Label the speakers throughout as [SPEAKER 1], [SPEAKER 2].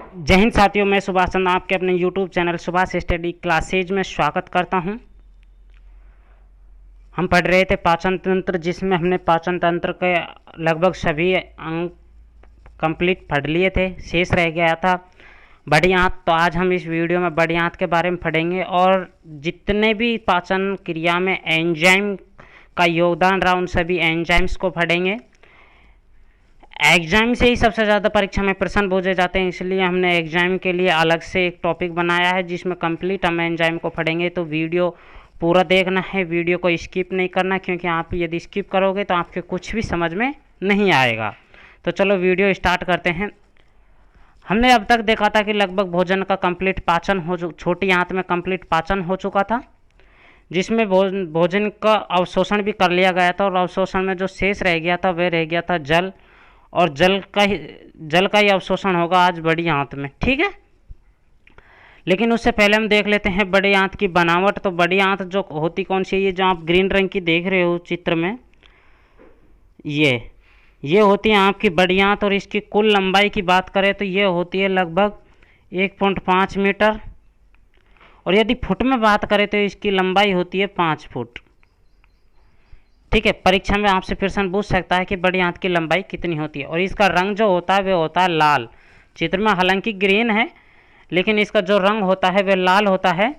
[SPEAKER 1] जय हिंद साथियों, मैं सुभाष चंद्र आपके अपने YouTube channel Subhash study classes में स्वागत करता हूं। हम पढ़ रहे थे पाचन तंत्र, जिसमें हमने पाचन तंत्र के लगभग सभी अंग कंप्लीट पढ़ लिए थे। शेष रह गया था बड़ी आंत। तो आज हम इस वीडियो में बड़ी आंत के बारे में पढ़ेंगे और जितने भी पाचन क्रिया में एंजाइम का योगदान रहा उन सभी एंजाइम्स को पढ़ेंगे। एग्जाम से ही सबसे ज़्यादा परीक्षा में प्रश्न पूछे जाते हैं, इसलिए हमने एग्जाम के लिए अलग से एक टॉपिक बनाया है जिसमें कंप्लीट हम एंजाइम को पढ़ेंगे। तो वीडियो पूरा देखना है, वीडियो को स्किप नहीं करना, क्योंकि आप यदि स्किप करोगे तो आपके कुछ भी समझ में नहीं आएगा। तो चलो वीडियो स्टार्ट करते हैं। हमने अब तक देखा था कि लगभग भोजन का कंप्लीट पाचन छोटी आंत में कंप्लीट पाचन हो चुका था, जिसमें भोजन का अवशोषण भी कर लिया गया था, और अवशोषण में जो शेष रह गया था वह रह गया था जल, और जल का ही अवशोषण होगा आज बड़ी आंत में। ठीक है, लेकिन उससे पहले हम देख लेते हैं बड़ी आंत की बनावट। तो बड़ी आंत जो होती कौन सी है, ये जो आप ग्रीन रंग की देख रहे हो चित्र में, ये होती है आपकी बड़ी आंत। और इसकी कुल लंबाई की बात करें तो ये होती है लगभग 1.5 मीटर, और यदि फुट में बात करें तो इसकी लंबाई होती है 5 फुट। ठीक है, परीक्षा में आपसे प्रश्न पूछ सकता है कि बड़ी आंत की लंबाई कितनी होती है। और इसका रंग जो होता है वह होता है लाल। चित्र में हालांकि ग्रीन है, लेकिन इसका जो रंग होता है वह लाल होता है।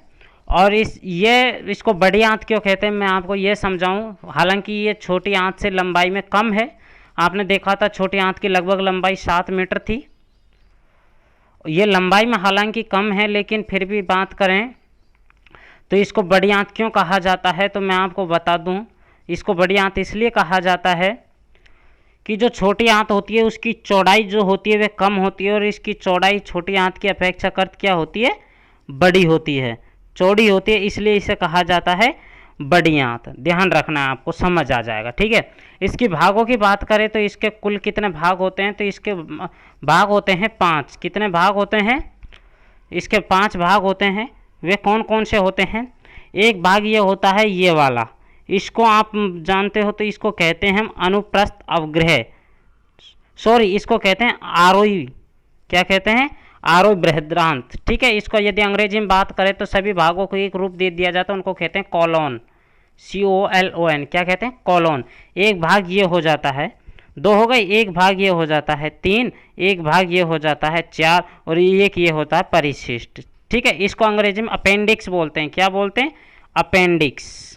[SPEAKER 1] और इसको बड़ी आंत क्यों कहते हैं, मैं आपको ये समझाऊं। हालांकि ये छोटी आंत से लंबाई में कम है। आपने देखा था छोटी आंत की लगभग लंबाई 7 मीटर थी। ये लंबाई में हालांकि कम है, लेकिन फिर भी बात करें तो इसको बड़ी आंत क्यों कहा जाता है, तो मैं आपको बता दूं। इसको बड़ी आंत इसलिए कहा जाता है कि जो छोटी आंत होती है उसकी चौड़ाई जो होती है वह कम होती है, और इसकी चौड़ाई छोटी आंत की अपेक्षाकृत क्या होती है, बड़ी होती है, चौड़ी होती है, इसलिए इसे कहा जाता है बड़ी आंत। ध्यान रखना है, आपको समझ आ जाएगा। ठीक है, इसकी भागों की बात करें तो इसके कुल कितने भाग होते हैं, तो इसके भाग होते हैं 5। कितने भाग होते हैं, इसके 5 भाग होते हैं। वे कौन कौन से होते हैं, एक भाग ये होता है ये वाला, इसको आप जानते हो तो इसको कहते हैं हम अनुप्रस्थ अवग्रह, इसको कहते हैं आरोही। क्या कहते हैं, आरोही बृहदांत। ठीक है, इसको यदि अंग्रेजी में बात करें तो सभी भागों को एक रूप दे दिया जाता है, उनको कहते हैं कॉलोन, COLON। क्या कहते हैं, कॉलोन। एक भाग ये हो जाता है, 2 हो गए, एक भाग ये हो जाता है 3, एक भाग ये हो जाता है 4, और एक ये होता है परिशिष्ट। ठीक है, इसको अंग्रेजी में अपेंडिक्स बोलते हैं। क्या बोलते हैं, अपेंडिक्स।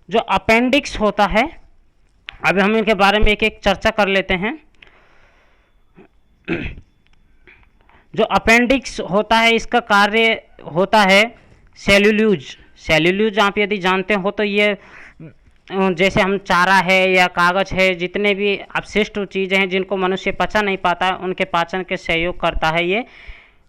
[SPEAKER 1] जो अपेंडिक्स होता है, अभी हम इनके बारे में एक एक चर्चा कर लेते हैं। जो अपेंडिक्स होता है इसका कार्य होता है सेल्यूलोज आप यदि जानते हो तो ये जैसे हम चारा है या कागज है, जितने भी अपशिष्ट चीज़ें हैं जिनको मनुष्य पचा नहीं पाता, उनके पाचन के सहयोग करता है ये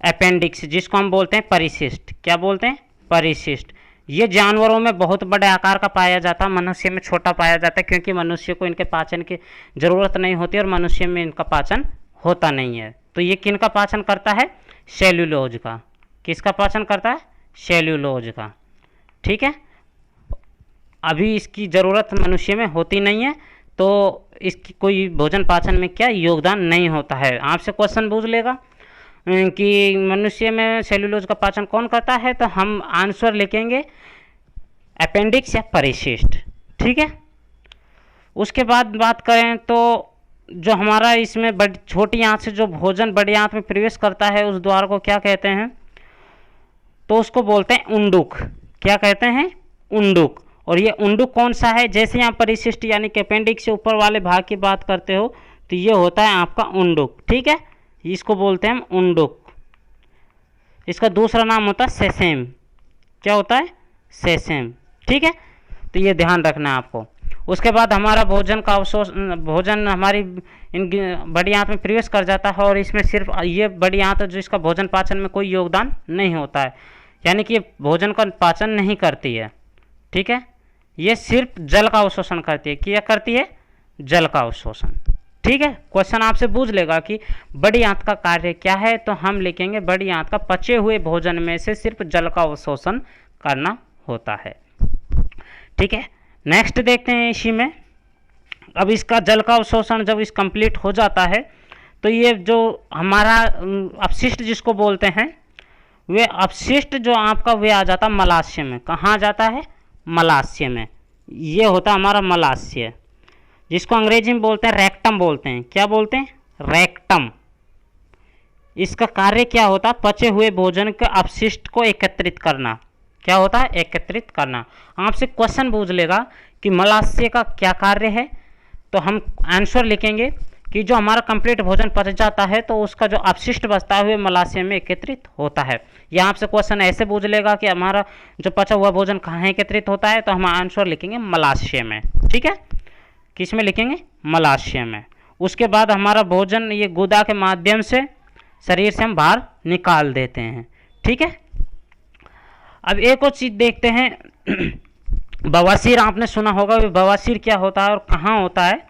[SPEAKER 1] अपेंडिक्स, जिसको हम बोलते हैं परिशिष्ट। क्या बोलते हैं, परिशिष्ट। ये जानवरों में बहुत बड़े आकार का पाया जाता है, मनुष्य में छोटा पाया जाता है, क्योंकि मनुष्य को इनके पाचन की ज़रूरत नहीं होती और मनुष्य में इनका पाचन होता नहीं है। तो ये किन का पाचन करता है, सेल्यूलोज का। किसका पाचन करता है, सेल्यूलोज का। ठीक है, अभी इसकी ज़रूरत मनुष्य में होती नहीं है, तो इसकी कोई भोजन पाचन में क्या योगदान नहीं होता है। आपसे क्वेश्चन पूछ लेगा कि मनुष्य में सेल्यूलोज का पाचन कौन करता है, तो हम आंसर लिखेंगे अपेंडिक्स या परिशिष्ट। ठीक है, उसके बाद बात करें तो जो हमारा इसमें छोटी आंत से जो भोजन बड़ी आंत में प्रवेश करता है उस द्वार को क्या कहते हैं, तो उसको बोलते हैं उंडुक। क्या कहते हैं, उंडुक। और ये उंडुक कौन सा है, जैसे यहाँ परिशिष्ट यानी कि अपेंडिक्स से ऊपर वाले भाग की बात करते हो तो ये होता है आपका उंडुक। ठीक है, इसको बोलते हैं हम उंडुक। इसका दूसरा नाम होता है सेसेम। क्या होता है, सेसेम। ठीक है, तो ये ध्यान रखना है आपको। उसके बाद हमारा भोजन हमारी इन बड़ी आंत में प्रवेश कर जाता है, और इसमें सिर्फ ये बड़ी आंत जो इसका भोजन पाचन में कोई योगदान नहीं होता है, यानी कि ये भोजन का पाचन नहीं करती है। ठीक है, ये सिर्फ जल का अवशोषण करती है। क्या करती है, जल का अवशोषण। ठीक है, क्वेश्चन आपसे पूछ लेगा कि बड़ी आंत का कार्य क्या है, तो हम लिखेंगे बड़ी आंत का पचे हुए भोजन में से सिर्फ जल का अवशोषण करना होता है। ठीक है, नेक्स्ट देखते हैं इसी में। अब इसका जल का अवशोषण जब इस कंप्लीट हो जाता है तो ये जो हमारा अपशिष्ट जिसको बोलते हैं, वे अपशिष्ट जो आपका वे आ जाता मलाशय में। कहाँ जाता है? मलाशय में। ये होता हमारा मलाशय, जिसको अंग्रेजी में बोलते हैं रेक्टम बोलते हैं। क्या बोलते हैं? रेक्टम। इसका कार्य क्या होता है? पचे हुए भोजन के अपशिष्ट को एकत्रित करना। क्या होता है? एकत्रित करना। आपसे क्वेश्चन पूछ लेगा कि मलाशय का क्या कार्य है, तो हम आंसर लिखेंगे कि जो हमारा कंप्लीट भोजन पच जाता है तो उसका जो अपशिष्ट बचता हुए मलाशय में एकत्रित होता है। या आपसे क्वेश्चन ऐसे पूछ लेगा कि हमारा जो पचा हुआ भोजन कहाँ एकत्रित होता है, तो हम आंसर लिखेंगे मलाशय में। ठीक है, किस में लिखेंगे? मलाशय में। उसके बाद हमारा भोजन ये गुदा के माध्यम से शरीर से हम बाहर निकाल देते हैं। ठीक है, अब एक और चीज देखते हैं बवासीर। आपने सुना होगा बवासीर क्या होता है और कहाँ होता है।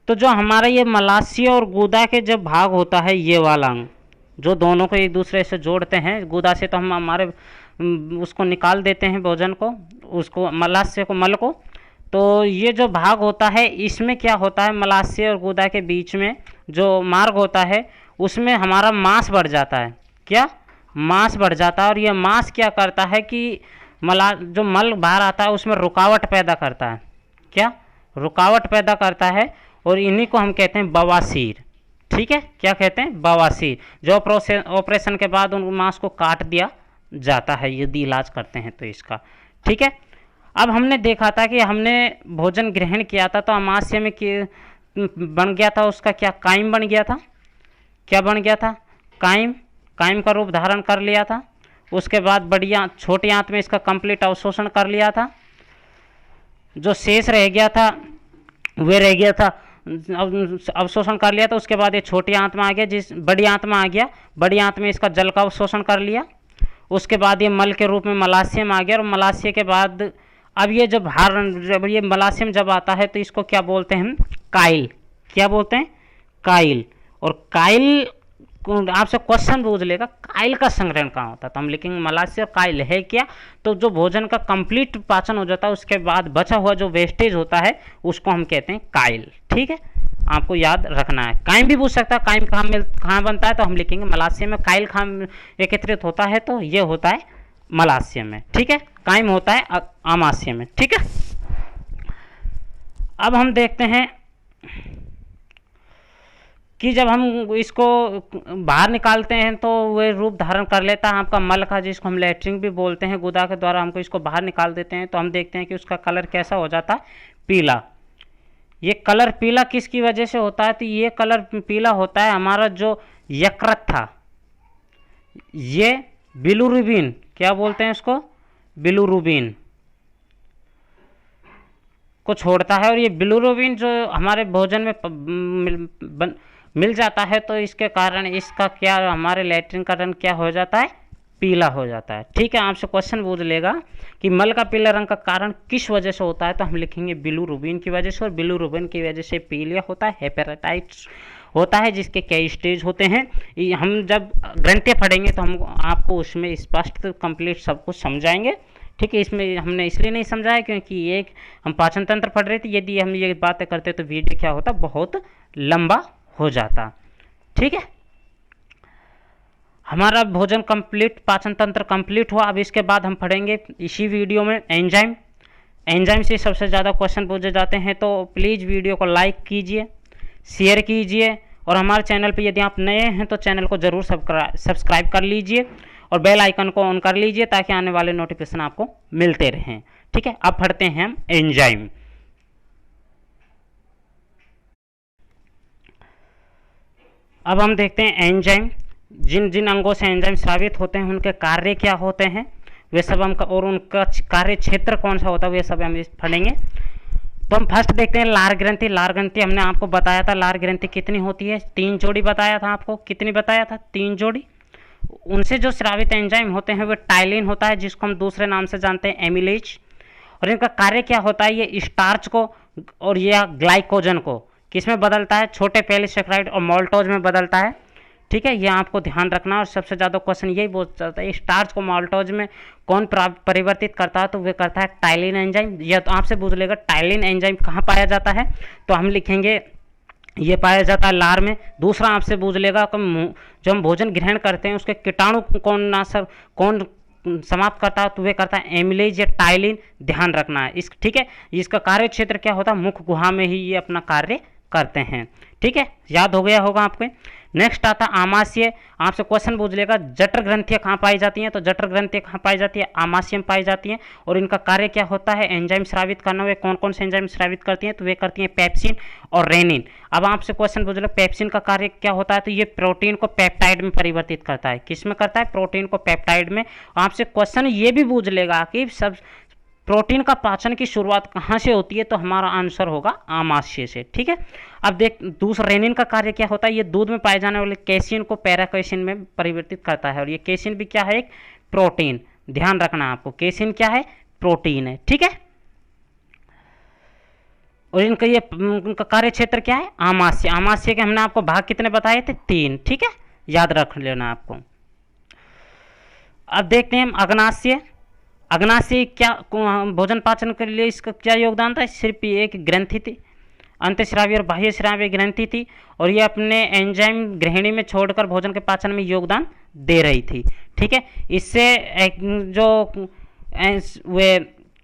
[SPEAKER 1] तो जो हमारा ये मलाशय और गुदा के जब भाग होता है, ये वाला अंग जो दोनों को एक दूसरे से जोड़ते हैं, गुदा से तो हम हमारे उसको निकाल देते हैं भोजन को, उसको मलाशय को, मल को। तो ये जो भाग होता है, इसमें क्या होता है, मलाशय और गुदा के बीच में जो मार्ग होता है उसमें हमारा मांस बढ़ जाता है। क्या? मांस बढ़ जाता है। और ये मांस क्या करता है कि जो मल बाहर आता है उसमें रुकावट पैदा करता है। क्या? रुकावट पैदा करता है, और इन्हीं को हम कहते हैं बवासीर। ठीक है, क्या कहते हैं? बवासीर। जो ऑपरेशन के बाद उन मांस को काट दिया जाता है यदि इलाज करते हैं तो इसका। ठीक है, अब हमने देखा था कि हमने भोजन ग्रहण किया था तो अमाशय में बन गया था उसका क्या? कायम बन गया था। क्या बन गया था? कायम। कायम का रूप धारण कर लिया था। उसके बाद बड़ी छोटी आंत में इसका कंप्लीट अवशोषण कर लिया था। जो शेष रह गया था वे रह गया था, अवशोषण कर लिया था। उसके बाद ये छोटी आंत में आ गया, जिस बड़ी आंत में आ गया, बड़ी आंत में इसका जल का अवशोषण कर लिया। उसके बाद ये मल के रूप में मलाशय में आ गया, और मलाशय के बाद अब ये जब ये मलाशय में जब आता है तो इसको क्या बोलते हैं? काइल। क्या बोलते हैं? काइल। और काइल आपसे क्वेश्चन पूछ लेगा काइल का संग्रहण कहाँ होता है, तो हम लिखेंगे मलाशय। और काइल है क्या? तो जो भोजन का कंप्लीट पाचन हो जाता है उसके बाद बचा हुआ जो वेस्टेज होता है उसको हम कहते हैं काइल। ठीक है, आपको याद रखना है। काइम भी पूछ सकता है, काइम कहाँ बनता है, तो हम लिखेंगे मलाशय में। काइल कहाँ एकत्रित होता है, तो ये होता है मलाशय में। ठीक है, काइम होता है आमाशय में। ठीक है, अब हम देखते हैं कि जब हम इसको बाहर निकालते हैं तो वह रूप धारण कर लेता है आपका मल का, जिसको हम लैट्रिन भी बोलते हैं। गुदा के द्वारा हमको इसको बाहर निकाल देते हैं तो हम देखते हैं कि उसका कलर कैसा हो जाता है? पीला। ये कलर पीला किसकी वजह से होता है? तो ये कलर पीला होता है हमारा जो यकृत था, ये बिलिरुबिन, क्या बोलते हैं उसको? बिलिरुबिन को छोड़ता है। और ये बिलिरुबिन जो हमारे भोजन में मिल जाता है तो इसके कारण इसका क्या, हमारे लैट्रिन का रंग क्या हो जाता है? पीला हो जाता है। ठीक है, आपसे क्वेश्चन पूछ लेगा कि मल का पीला रंग का कारण किस वजह से होता है, तो हम लिखेंगे बिलिरुबिन की वजह से। और बिलिरुबिन की वजह से पीलिया होता है। हेपेटाइटिस होता है जिसके कई स्टेज होते हैं। हम जब ग्रंथियाँ पढ़ेंगे तो हम आपको उसमें स्पष्ट कंप्लीट सब कुछ समझाएंगे। ठीक है, इसमें हमने इसलिए नहीं समझाया क्योंकि एक हम पाचन तंत्र पढ़ रहे थे। यदि हम ये बातें करते तो वीडियो क्या होता? बहुत लंबा हो जाता। ठीक है, हमारा भोजन कंप्लीट, पाचन तंत्र कंप्लीट हुआ। अब इसके बाद हम पढ़ेंगे इसी वीडियो में एंजाइम। एंजाइम से सबसे ज़्यादा क्वेश्चन पूछे जाते हैं, तो प्लीज़ वीडियो को लाइक कीजिए, शेयर कीजिए, और हमारे चैनल पे यदि आप नए हैं तो चैनल को ज़रूर सब्सक्राइब कर लीजिए और बेल आइकन को ऑन कर लीजिए ताकि आने वाले नोटिफिकेशन आपको मिलते रहें। ठीक है, अब पढ़ते हैं हम एंजाइम। अब हम देखते हैं एंजाइम। जिन जिन अंगों से एंजाइम स्रावित होते हैं उनके कार्य क्या होते हैं वे सब हम, और उनका कार्य क्षेत्र कौन सा होता है वे सब हम पढ़ेंगे। तो हम फर्स्ट देखते हैं लार ग्रंथि। लार ग्रंथि हमने आपको बताया था, लार ग्रंथि कितनी होती है? 3 जोड़ी बताया था आपको। कितनी बताया था? 3 जोड़ी। उनसे जो स्रावित एंजाइम होते हैं वो टाइलिन होता है, जिसको हम दूसरे नाम से जानते हैं एमिलेज। और इनका कार्य क्या होता है? ये स्टार्च को और यह ग्लाइकोजन को किस में बदलता है? छोटे पॉलीसेकेराइड और माल्टोज में बदलता है। ठीक है, ये आपको ध्यान रखना। और सबसे ज़्यादा क्वेश्चन यही पूछ जाता है स्टार्च को माल्टोज में कौन परिवर्तित करता है, तो वे करता है टाइलिन एंजाइम। यह तो आपसे पूछ लेगा टाइलिन एंजाइम कहाँ पाया जाता है, तो हम लिखेंगे ये पाया जाता है लार में। दूसरा आपसे पूछ लेगा कि जो हम भोजन ग्रहण करते हैं उसके कीटाणु कौन नाशक कौन समाप्त करता है, तो वे करता है एमिलेज या टाइलिन। ध्यान रखना है इस, ठीक है। इसका कार्य क्षेत्र क्या होता है, मुख गुहा में ही ये अपना कार्य करते हैं, ठीक है, याद हो गया होगा आपको। नेक्स्ट आता है आमाशय। आपसे क्वेश्चन पूछ लेगा जठर ग्रंथियां कहाँ पाई जाती हैं, तो जठर ग्रंथियां कहाँ पाई जाती है, आमाशय में पाई जाती हैं। और इनका कार्य क्या होता है, एंजाइम स्रावित करना। वे कौन कौन से एंजाइम स्रावित करती हैं, तो वे करती हैं पेप्सिन और रेनिन। अब आपसे क्वेश्चन पूछ लेगा पेप्सिन का कार्य क्या होता है, तो ये प्रोटीन को पेप्टाइड में परिवर्तित करता है। किस में करता है, प्रोटीन को पेप्टाइड में। आपसे क्वेश्चन ये भी पूछ लेगा कि सब प्रोटीन का पाचन की शुरुआत कहाँ से होती है, तो हमारा आंसर होगा आमाशय से, ठीक है। अब देख दूसरा रेनिन का कार्य क्या होता है, ये दूध में पाए जाने वाले कैसिन को पैराकैसिन में परिवर्तित करता है। और ये कैसिन भी क्या है, एक प्रोटीन। ध्यान रखना आपको, कैसिन क्या है, प्रोटीन है, ठीक है। और इनका कार्य क्षेत्र क्या है, आमाशय। आमाशय के हमने आपको भाग कितने बताए थे, 3, ठीक है, याद रख लेना आपको। अब देखते हैं हम अग्नाशय। अग्नाशय क्या भोजन पाचन के लिए इसका क्या योगदान था, सिर्फ एक ग्रंथि थी, अंतःस्रावी और बाह्य स्रावी ग्रंथि थी। और ये अपने एंजाइम गृहिणी में छोड़कर भोजन के पाचन में योगदान दे रही थी, ठीक है। इससे जो वे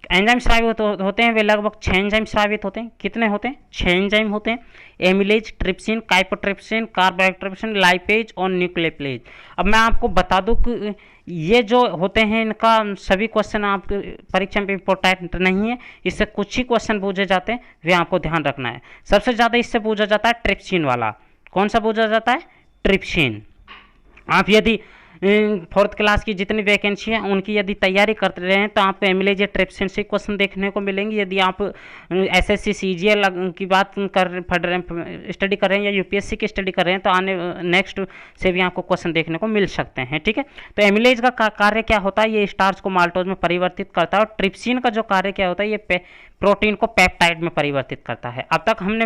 [SPEAKER 1] एंजाइम स्रावित होते हैं, वे लगभग 6 एंजाइम स्रावित होते हैं। कितने होते हैं, 6 एंजाइम होते हैं। एमिलेज, ट्रिप्सिन, काइपोट्रिप्सिन, कार्बोट्रिप्सिन, लाइपेज और न्यूक्लियोपेज। अब मैं आपको बता दूं कि ये जो होते हैं इनका सभी क्वेश्चन आप परीक्षा में इंपॉर्टेंट नहीं है, इससे कुछ ही क्वेश्चन पूछे जाते हैं, वे आपको ध्यान रखना है। सबसे ज़्यादा इससे पूछा जाता है ट्रिप्सिन वाला। कौन सा पूछा जाता है, ट्रिप्सिन। आप यदि 4th क्लास की जितनी वैकेंसी है उनकी यदि तैयारी करते रहे हैं तो आपको एमिलेज या ट्रिप्सिन से क्वेश्चन देखने को मिलेंगे। यदि आप एसएससी सीजीएल की बात स्टडी कर रहे हैं या यूपीएससी की स्टडी कर रहे हैं तो आने नेक्स्ट से भी आपको क्वेश्चन देखने को मिल सकते हैं, ठीक है। तो एमिलेज का कार्य क्या होता है, ये स्टार्च को माल्टोज में परिवर्तित करता है। और ट्रिप्सिन का जो कार्य क्या होता है, ये प्रोटीन को पेप्टाइड में परिवर्तित करता है। अब तक हमने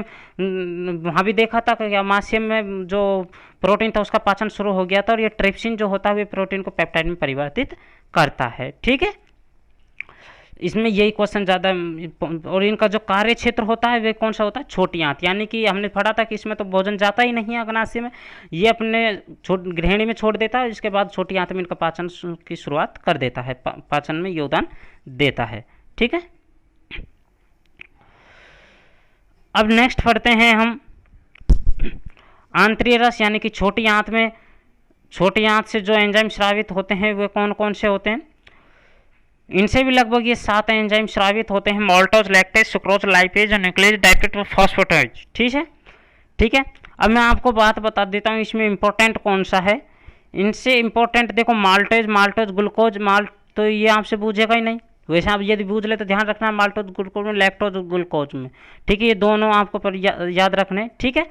[SPEAKER 1] वहाँ भी देखा था कि आमाशय में जो प्रोटीन था उसका पाचन शुरू हो गया था, और ये ट्रिप्सिन जो होता है वे प्रोटीन को पेप्टाइड में परिवर्तित करता है, ठीक है। इसमें यही क्वेश्चन ज़्यादा। और इनका जो कार्य क्षेत्र होता है वे कौन सा होता है, छोटी आंत। यानी कि हमने पढ़ा था कि इसमें तो भोजन जाता ही नहीं है अग्नाशय में, ये अपने गृहिणी में छोड़ देता है, इसके बाद छोटी आंत में इनका पाचन की शुरुआत कर देता है, पाचन में योगदान देता है, ठीक है। अब नेक्स्ट पढ़ते हैं हम आंतरीय रस, यानी कि छोटी आंत में, छोटी आंत से जो एंजाइम स्रावित होते हैं वे कौन कौन से होते हैं। इनसे भी लगभग ये 7 एंजाइम स्रावित होते हैं, maltose, lactase, sucrose, lipase, nucleus, डाइपेट और फॉस्फेटाइज, ठीक है, ठीक है। अब मैं आपको बात बता देता हूँ इसमें इंपॉर्टेंट कौन सा है। इनसे इंपॉर्टेंट देखो माल्टोज, ग्लूकोज, माल्ट तो ये आपसे पूछेगा ही नहीं। वैसे आप यदि पूछ ले तो ध्यान रखना माल्टोज ग्लूकोज में, लैक्टोज ग्लूकोज में, ठीक है। ये दोनों आपको पर याद रखने, ठीक है।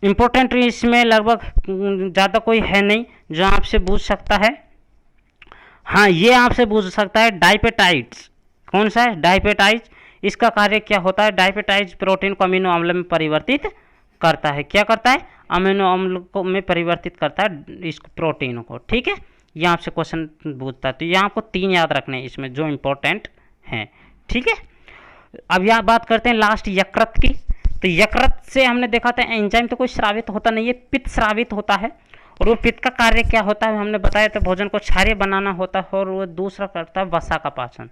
[SPEAKER 1] इंपॉर्टेंट इसमें लगभग ज़्यादा कोई है नहीं जो आपसे पूछ सकता है। हाँ, ये आपसे पूछ सकता है डाइपेटाइड्स। कौन सा है, डाइपेटाइड्स। इसका कार्य क्या होता है, डाइपेटाइड्स प्रोटीन को अमीनो अम्ल में परिवर्तित करता है। क्या करता है, अमीनो अम्ल को में परिवर्तित करता है इस प्रोटीन को, ठीक है। ये आपसे क्वेश्चन पूछता है, तो ये आपको 3 याद रखने हैं इसमें जो इंपॉर्टेंट हैं, ठीक है। अब यहाँ बात करते हैं लास्ट यकृत की। तो यकृत से हमने देखा था एंजाइम तो कोई स्रावित होता नहीं है, पित्त स्रावित होता है। और वो पित्त का कार्य क्या होता है, हमने बताया था भोजन को क्षारीय बनाना होता है। और वो दूसरा करता है वसा का पाचन।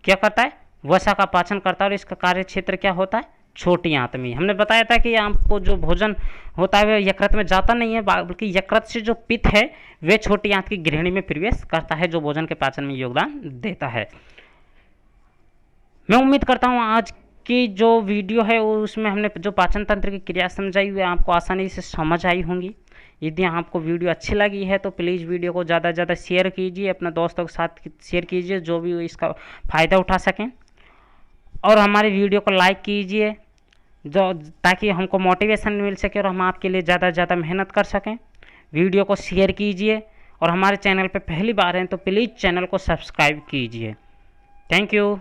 [SPEAKER 1] क्या करता है, वसा का पाचन करता है। और इसका कार्य क्षेत्र क्या होता है, छोटी आंत में। हमने बताया था कि आपको जो भोजन होता है वह यकृत में जाता नहीं है, बल्कि यकृत से जो पित्त है वे छोटी आंत की गृहिणी में प्रवेश करता है, जो भोजन के पाचन में योगदान देता है। मैं उम्मीद करता हूँ आज की जो वीडियो है उसमें हमने जो पाचन तंत्र की क्रिया समझाई हुई आपको आसानी से समझ आई होंगी। यदि आपको वीडियो अच्छी लगी है तो प्लीज़ वीडियो को ज़्यादा से ज़्यादा शेयर कीजिए, अपने दोस्तों के साथ शेयर कीजिए जो भी इसका फ़ायदा उठा सकें। और हमारे वीडियो को लाइक कीजिए जो ताकि हमको मोटिवेशन मिल सके और हम आपके लिए ज़्यादा से ज़्यादा मेहनत कर सकें। वीडियो को शेयर कीजिए और हमारे चैनल पर पहली बार हैं तो प्लीज़ चैनल को सब्सक्राइब कीजिए। Thank you.